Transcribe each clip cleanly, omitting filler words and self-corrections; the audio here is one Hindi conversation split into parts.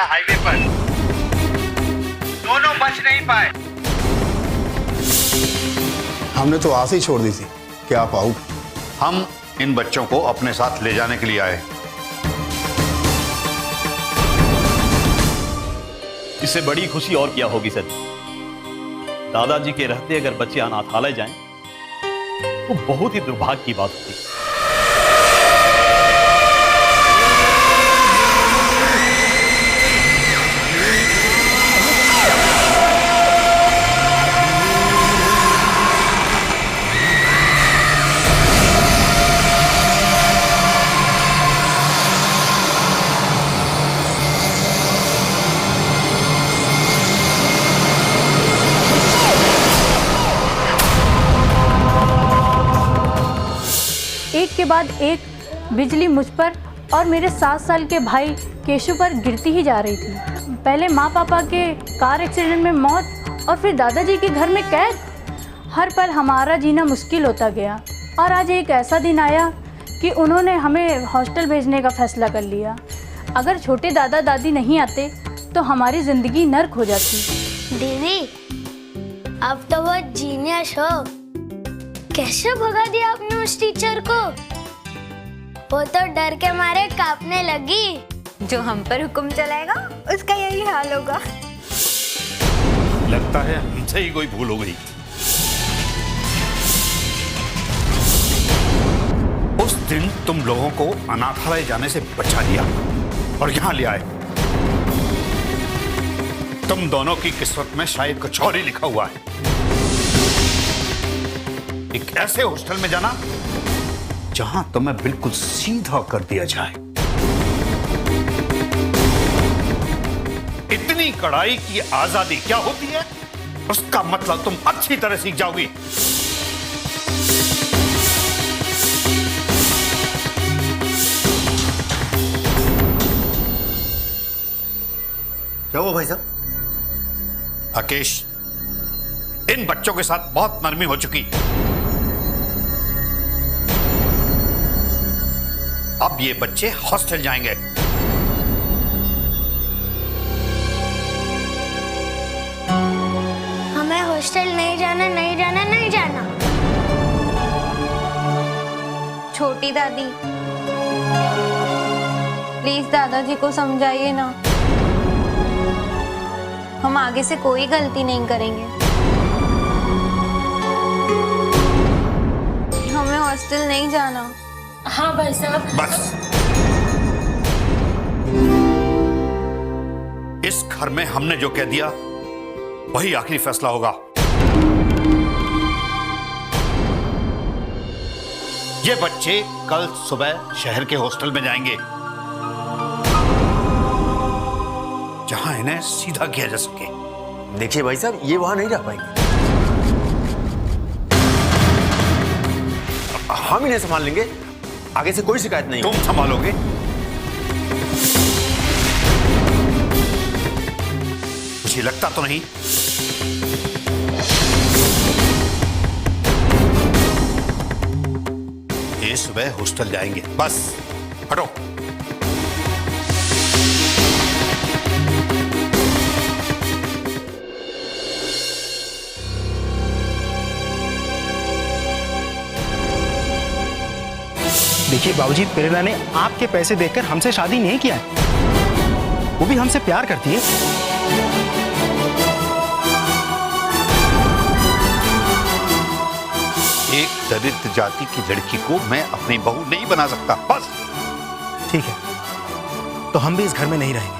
है हाईवे पर, दोनों बच नहीं पाए। हमने तो आस ही छोड़ दी थी कि आप आओ। हम इन बच्चों को अपने साथ ले जाने के लिए आए। इससे बड़ी खुशी और क्या होगी सर। दादाजी के रहते अगर बच्चे अनाथालय जाएं तो बहुत ही दुर्भाग्य की बात होती। एक के बाद एक बिजली मुझ पर और मेरे 7 साल के भाई केशु पर गिरती ही जा रही थी। पहले माँ पापा के कार एक्सीडेंट में मौत और फिर दादाजी के घर में कैद। हर पल हमारा जीना मुश्किल होता गया और आज एक ऐसा दिन आया कि उन्होंने हमें हॉस्टल भेजने का फैसला कर लिया। अगर छोटे दादा दादी नहीं आते तो हमारी ज़िंदगी नर्क हो जाती। दीदी, अब तो बहुत जीनियस हो। कैसे भगा दिया आपने उस टीचर को? वो तो डर के मारे कांपने लगी। जो हम पर हुक्म चलाएगा उसका यही हाल होगा। लगता है हमसे ही कोई भूल हो गई। उस दिन तुम लोगों को अनाथालय जाने से बचा लिया और यहाँ ले आए। तुम दोनों की किस्मत में शायद कुछ और ही लिखा हुआ है। एक ऐसे हॉस्टल में जाना जहां तुम्हें बिल्कुल सीधा कर दिया जाए। इतनी कड़ाई की आजादी क्या होती है उसका मतलब तुम अच्छी तरह सीख जाओगी। क्या हुआ भाई साहब? राकेश, इन बच्चों के साथ बहुत नरमी हो चुकी। अब ये बच्चे हॉस्टल जाएंगे। हमें हॉस्टल नहीं जाना, नहीं जाना, नहीं जाना। छोटी दादी, प्लीज दादाजी को समझाइए ना। हम आगे से कोई गलती नहीं करेंगे। हमें हॉस्टल नहीं जाना। हाँ भाई साहब। बस इस घर में हमने जो कह दिया वही आखिरी फैसला होगा। ये बच्चे कल सुबह शहर के हॉस्टल में जाएंगे जहां इन्हें सीधा किया जा सके। देखिए भाई साहब, ये वहां नहीं रह पाएंगे। हम इन्हें संभाल लेंगे, आगे से कोई शिकायत नहीं। तुम संभालोगे? मुझे लगता तो नहीं। ये सुबह हॉस्टल जाएंगे। बस हटो। देखिए बाबूजी, प्रेरणा ने आपके पैसे देकर हमसे शादी नहीं किया है। वो भी हमसे प्यार करती है। एक दलित जाति की लड़की को मैं अपनी बहू नहीं बना सकता। बस ठीक है, तो हम भी इस घर में नहीं रहेंगे।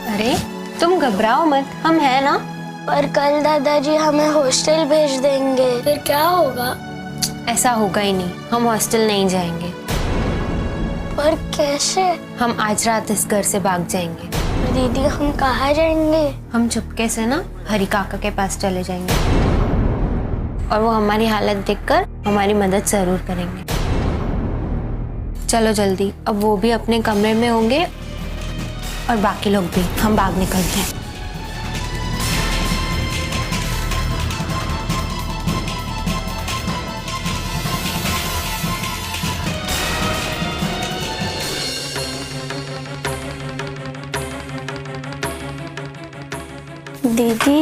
अरे तुम घबराओ मत, हम हैं ना। पर कल दादाजी हमें हॉस्टल भेज देंगे, फिर क्या होगा? ऐसा होगा ही नहीं, हम हॉस्टल नहीं जाएंगे। पर कैसे? हम आज रात इस घर से भाग जाएंगे। दीदी, हम कहाँ जाएंगे? हम चुपके से ना हरी काका के पास चले जाएंगे और वो हमारी हालत देखकर हमारी मदद जरूर करेंगे। चलो जल्दी, अब वो भी अपने कमरे में होंगे और बाकी लोग भी। हम भाग निकलते हैं। दीदी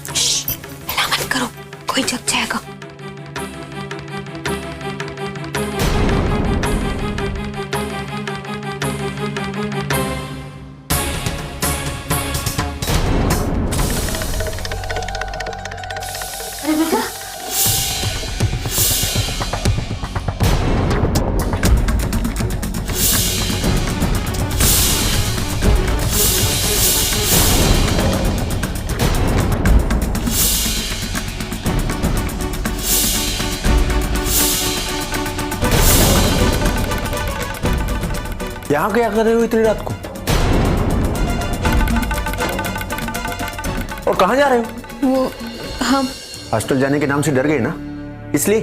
हिला मत करो, कोई जग जाएगा। अरे बेटा, यहाँ क्या कर रहे हो इतनी रात को? और कहाँ जा रहे हो? वो हम हॉस्टल जाने के नाम से डर गए ना, इसलिए?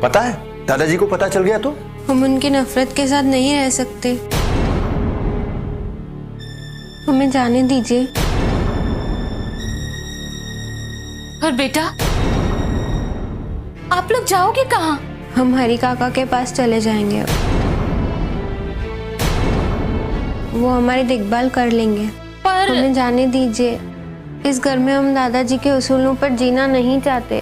पता है दादाजी को पता चल गया तो? हम उनकी नफरत के साथ नहीं रह सकते, हमें जाने दीजिए। और बेटा, आप लोग जाओगे कहाँ? हम हरी काका के पास चले जाएंगे, वो हमारी देखभाल कर लेंगे। पर हमें जाने दीजिए, इस घर में हम दादाजी के उसूलों पर जीना नहीं चाहते।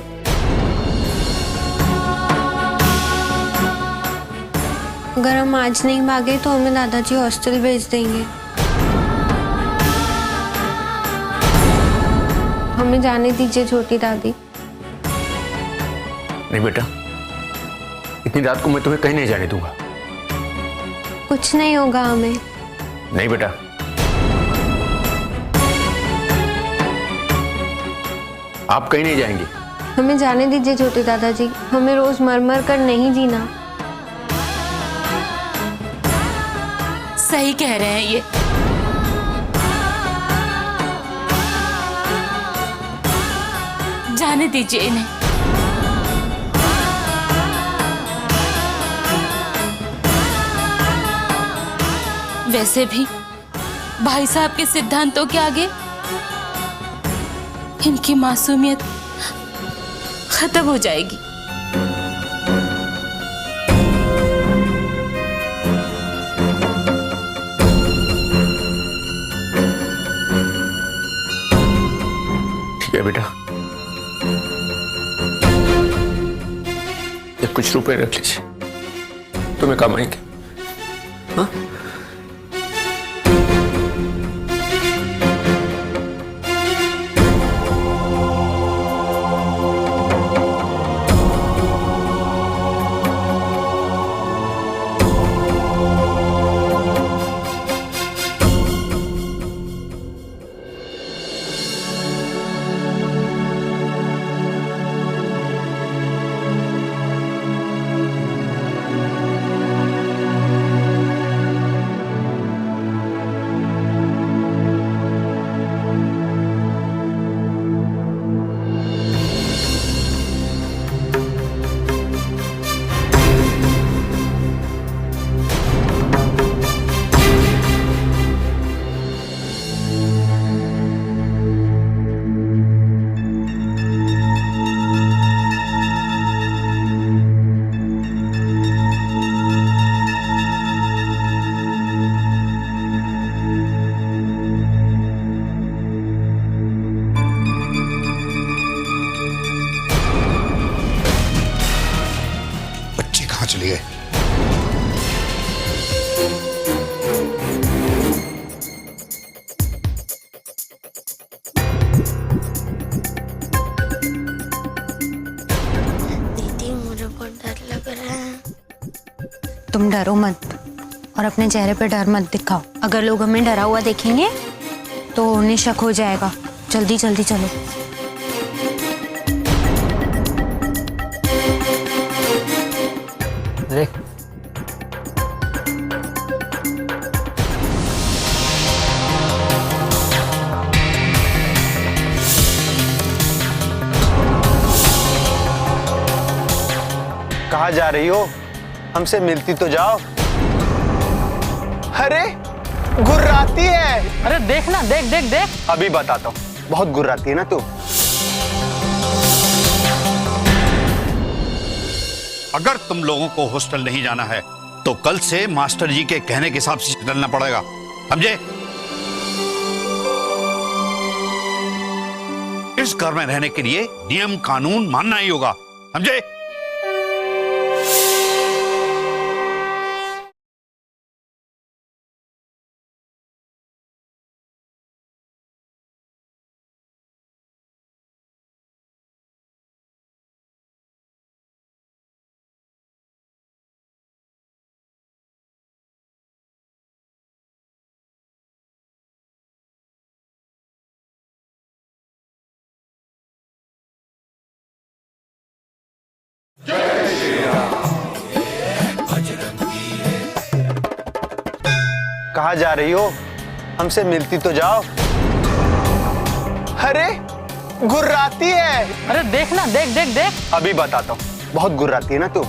अगर हम आज नहीं भागे तो हमें दादाजी हॉस्टल भेज देंगे। हमें जाने दीजिए छोटी दादी। नहीं बेटा, इतनी रात को मैं तुम्हें कहीं नहीं जाने दूंगा। कुछ नहीं होगा हमें। नहीं बेटा, आप कहीं नहीं जाएंगे। हमें जाने दीजिए छोटे दादाजी, हमें रोज मर मर कर नहीं जीना। सही कह रहे हैं ये। जाने दीजिए इन्हें। वैसे भी भाई साहब के सिद्धांतों के आगे इनकी मासूमियत खत्म हो जाएगी। ठीक है बेटा, ये कुछ रुपए रख लीजिए, तुम्हें काम आएंगे। हाँ? कहाँ चली गए? दीदी मुझे बहुत डर लग रहा है। तुम डरो मत और अपने चेहरे पे डर मत दिखाओ। अगर लोग हमें डरा हुआ देखेंगे तो उन्हें शक हो जाएगा। जल्दी जल्दी चलो। अरे कहाँ जा रही हो? हमसे मिलती तो जाओ। अरे गुर्राती है। अरे देख ना, देख देख देख। अभी बताता हूँ, बहुत गुर्राती है ना तू। अगर तुम लोगों को हॉस्टल नहीं जाना है तो कल से मास्टर जी के कहने के हिसाब से चलना पड़ेगा, समझे? इस घर में रहने के लिए नियम कानून मानना ही होगा, समझे? कहाँ जा रही हो? हमसे मिलती तो जाओ। अरे गुर्राती है। अरे देख ना, देख देख देख। अभी बताता हूँ, बहुत गुर्राती है ना तू।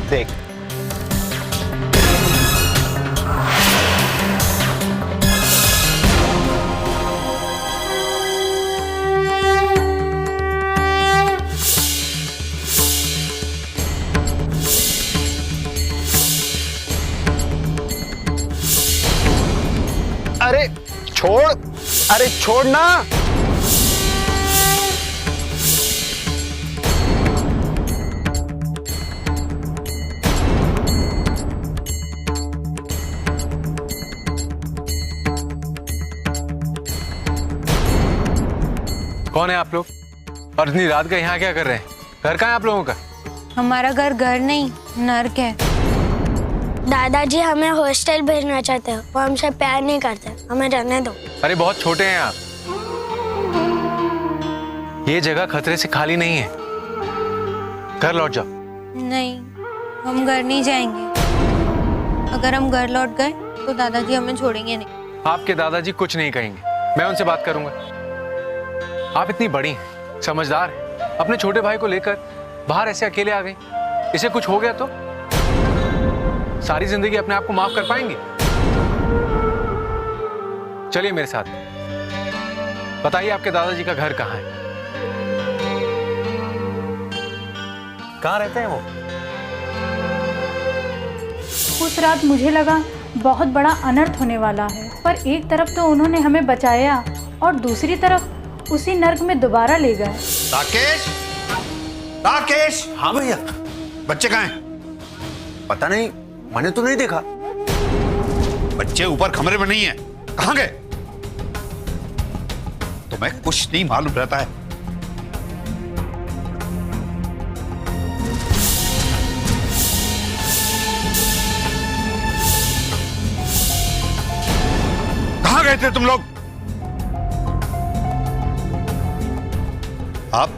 देख अरे छोड़, अरे छोड़ ना। कौन है आप लोग? और इतनी रात का यहाँ क्या कर रहे हैं? घर कहाँ है आप लोगों का? हमारा घर घर नहीं, नर्क है। दादाजी हमें हॉस्टल भेजना चाहते हैं, वो हमसे प्यार नहीं करते, हमें रहने दो। अरे बहुत छोटे हैं आप। ये जगह खतरे से खाली नहीं है, घर लौट जाओ। नहीं, हम घर नहीं जाएंगे। अगर हम घर लौट गए तो दादाजी हमें छोड़ेंगे नहीं। आपके दादाजी कुछ नहीं कहेंगे, मैं उनसे बात करूंगा। आप इतनी बड़ी हैं, समझदार हैं, अपने छोटे भाई को लेकर बाहर ऐसे अकेले आ गई। इसे कुछ हो गया तो सारी जिंदगी अपने आप को माफ कर पाएंगे? चलिए मेरे साथ, बताइए आपके दादाजी का घर कहाँ है? कहाँ रहते हैं वो? उस रात मुझे लगा बहुत बड़ा अनर्थ होने वाला है, पर एक तरफ तो उन्होंने हमें बचाया और दूसरी तरफ उसी नर्क में दोबारा ले गए। राकेश, राकेश। हाँ भैया। बच्चे कहाँ हैं? पता नहीं, मैंने तो नहीं देखा। बच्चे ऊपर कमरे में नहीं है, कहाँ गए? तुम्हें कुछ नहीं मालूम रहता है। कहाँ गए थे तुम लोग? आप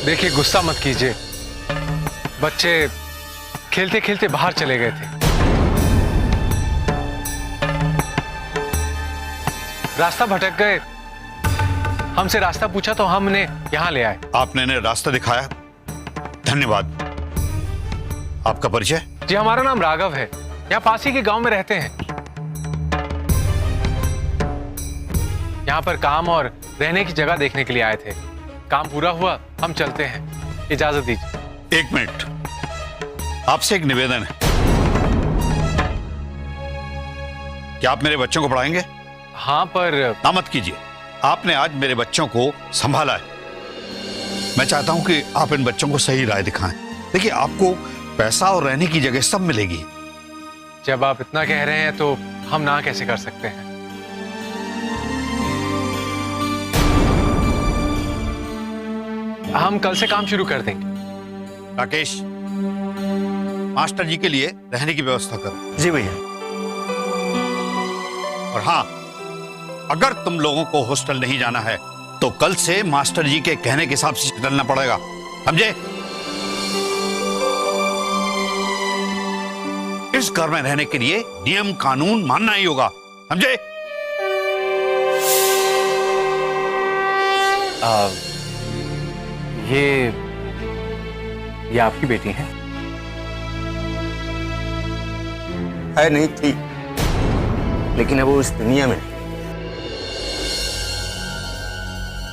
देखिए, गुस्सा मत कीजिए। बच्चे खेलते खेलते बाहर चले गए थे। रास्ता भटक गए, हमसे रास्ता पूछा तो हमने यहां ले आए। आपने इन्हें रास्ता दिखाया, धन्यवाद। आपका परिचय? जी, हमारा नाम राघव है, यहाँ पास ही के गांव में रहते हैं। यहाँ पर काम और रहने की जगह देखने के लिए आए थे। काम पूरा हुआ, हम चलते हैं, इजाजत दीजिए। एक मिनट, आपसे एक निवेदन है। क्या आप मेरे बच्चों को पढ़ाएंगे? हाँ, पर ना मत कीजिए। आपने आज मेरे बच्चों को संभाला है, मैं चाहता हूं कि आप इन बच्चों को सही राय दिखाएं। देखिए, आपको पैसा और रहने की जगह सब मिलेगी। जब आप इतना कह रहे हैं तो हम ना कैसे कर सकते हैं? हम कल से काम शुरू कर देंगे। राकेश, मास्टर जी के लिए रहने की व्यवस्था करो। जी भैया। और हाँ, अगर तुम लोगों को हॉस्टल नहीं जाना है तो कल से मास्टर जी के कहने के हिसाब से चलना पड़ेगा, समझे? इस घर में रहने के लिए नियम कानून मानना ही होगा, समझे? ये आपकी बेटी है? है नहीं थी, लेकिन अब वो इस दुनिया में,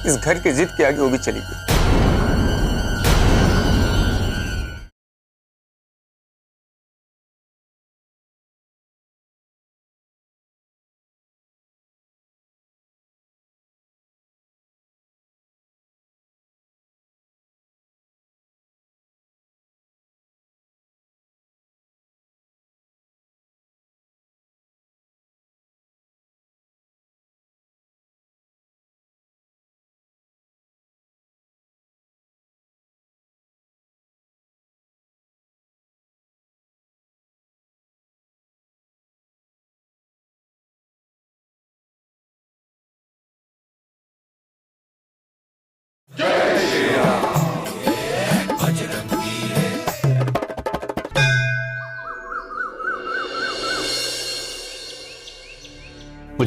इस घर की जिद के आगे वो भी चली गई।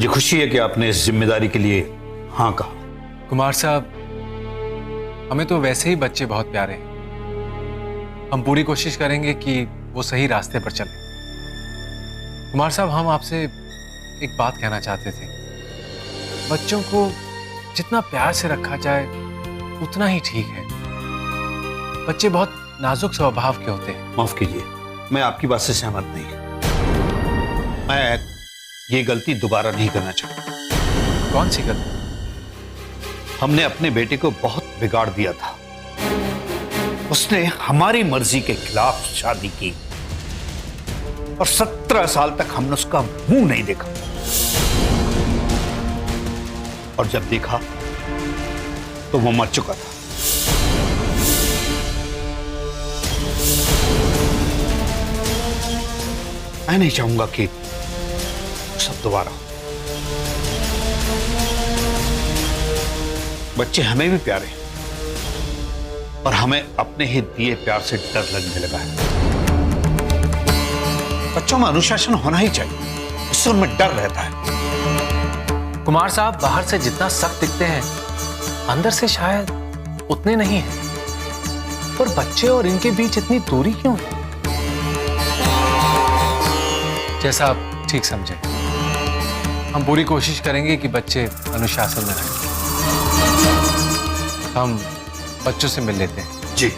मुझे खुशी है कि आपने इस जिम्मेदारी के लिए हाँ कहा। कुमार साहब, हमें तो वैसे ही बच्चे बहुत प्यारे हैं। हम पूरी कोशिश करेंगे कि वो सही रास्ते पर चले। कुमार साहब, हम आपसे एक बात कहना चाहते थे। बच्चों को जितना प्यार से रखा जाए उतना ही ठीक है। बच्चे बहुत नाजुक स्वभाव के होते हैं। माफ कीजिए, मैं आपकी बात से सहमत नहीं। मैं ये गलती दोबारा नहीं करना चाहता। कौन सी गलती? हमने अपने बेटे को बहुत बिगाड़ दिया था। उसने हमारी मर्जी के खिलाफ शादी की और 17 साल तक हमने उसका मुंह नहीं देखा, और जब देखा तो वो मर चुका था। मैं नहीं चाहूंगा कि सब दोबारा हो। बच्चे हमें भी प्यारे हैं, और हमें अपने ही दिए प्यार से डर लगने लगा है। बच्चों में अनुशासन होना ही चाहिए, इससे उनमें डर रहता है। कुमार साहब, बाहर से जितना सख्त दिखते हैं, अंदर से शायद उतने नहीं हैं। पर बच्चे और इनके बीच इतनी दूरी क्यों है? जैसा आप ठीक समझे, हम पूरी कोशिश करेंगे कि बच्चे अनुशासन में रहें। हम बच्चों से मिल लेते हैं। जी।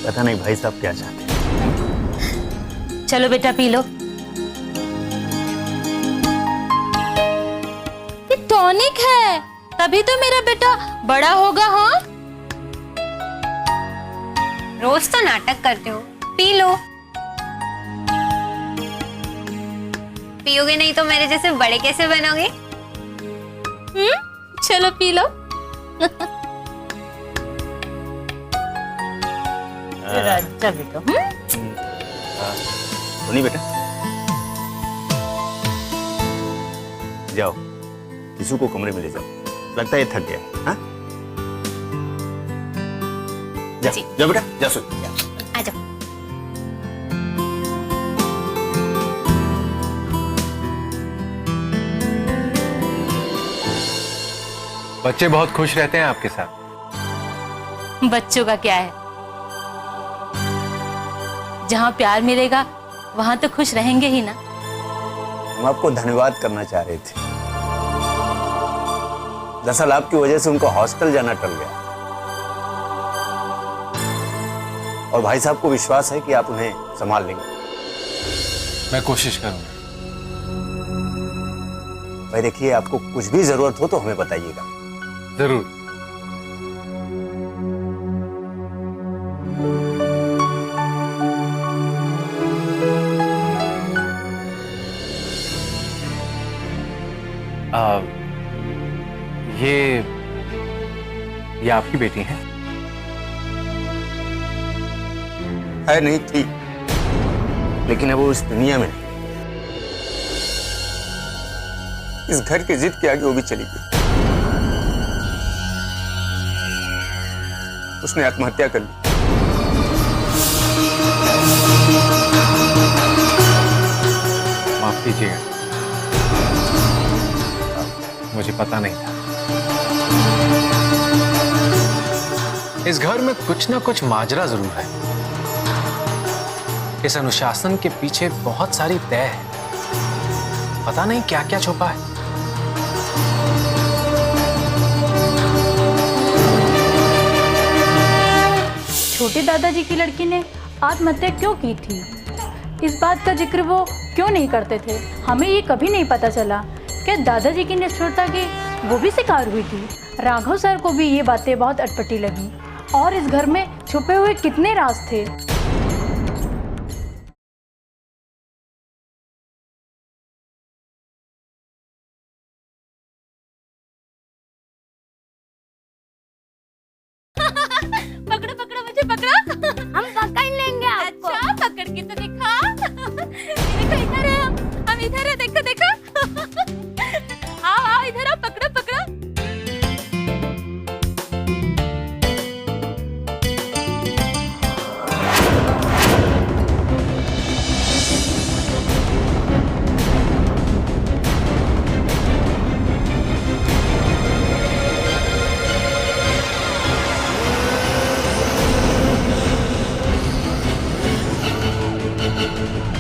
पता नहीं भाई साहब क्या चाहते हैं। चलो बेटा पी लो। ये टॉनिक है, तभी तो मेरा बेटा बड़ा होगा। हाँ, रोज तो नाटक करते हो, पी लो। पियोगे नहीं तो मेरे जैसे बड़े कैसे बनोगे? चलो पी लो। अच्छा बेटा। सुनी बेटा, जाओ यीशु को कमरे में ले जाओ, लगता है ये थक गया है। हाँ? जी। जाओ बेटा, जा सो। आ जाओ। बच्चे बहुत खुश रहते हैं आपके साथ। बच्चों का क्या है, जहां प्यार मिलेगा वहां तो खुश रहेंगे ही ना। हम आपको धन्यवाद करना चाह रहे थे। दरअसल आपकी वजह से उनको हॉस्टल जाना टल गया, और भाई साहब को विश्वास है कि आप उन्हें संभाल लेंगे। मैं कोशिश करूंगा। भाई देखिए, आपको कुछ भी जरूरत हो तो हमें बताइएगा। जरूर। ये आपकी बेटी है? है नहीं थी, लेकिन अब वो इस दुनिया में नहीं। इस घर की जिद के आगे वो भी चली गई। उसने आत्महत्या कर ली। माफ कीजिएगा, मुझे पता नहीं था। इस घर में कुछ ना कुछ माजरा जरूर है। इस अनुशासन के पीछे बहुत सारी तय है। पता नहीं क्या क्या छुपा है। छोटे दादाजी की लड़की ने आत्महत्या क्यों की थी, इस बात का जिक्र वो क्यों नहीं करते थे। हमें ये कभी नहीं पता चला। क्या दादाजी की निष्ठुरता की वो भी शिकार हुई थी? राघव सर को भी ये बातें बहुत अटपटी लगी। और इस घर में छुपे हुए कितने राज थे। पकड़ो पकड़ो मुझे, पकड़ो। हम पकड़ लेंगे आपको। अच्छा, पकड़ के तो दिखा। देखो इधर है, हम इधर है, देखो देखो। आओ आओ इधर आओ, पकड़ो पकड़ो। नहीं